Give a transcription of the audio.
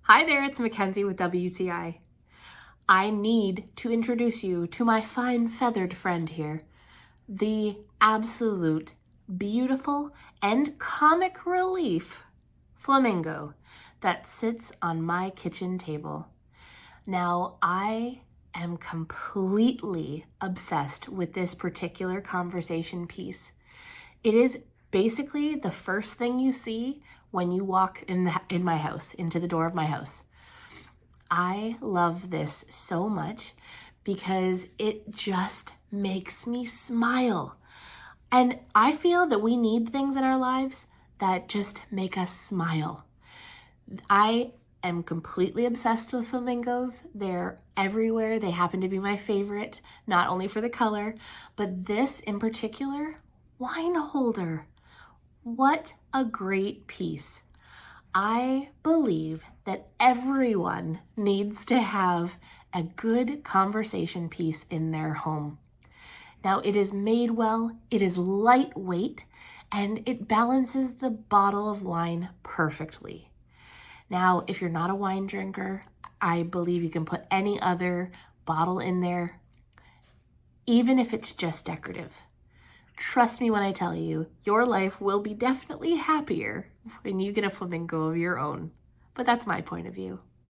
Hi there, it's Mackenzie with WTI. I need to introduce you to my fine feathered friend here, the absolute beautiful and comic relief flamingo that sits on my kitchen table. Now, I am completely obsessed with this particular conversation piece. It is basically the first thing you see when you walk in my house, into the door of my house. I love this so much because it just makes me smile. And I feel that we need things in our lives that just make us smile. I am completely obsessed with flamingos. They're everywhere. They happen to be my favorite, not only for the color, but this in particular, wine holder. What a great piece. I believe that everyone needs to have a good conversation piece in their home. Now, it is made well, it is lightweight, and it balances the bottle of wine perfectly. Now, if you're not a wine drinker, I believe you can put any other bottle in there, even if it's just decorative. Trust me when I tell you, your life will be definitely happier when you get a flamingo of your own. But that's my point of view.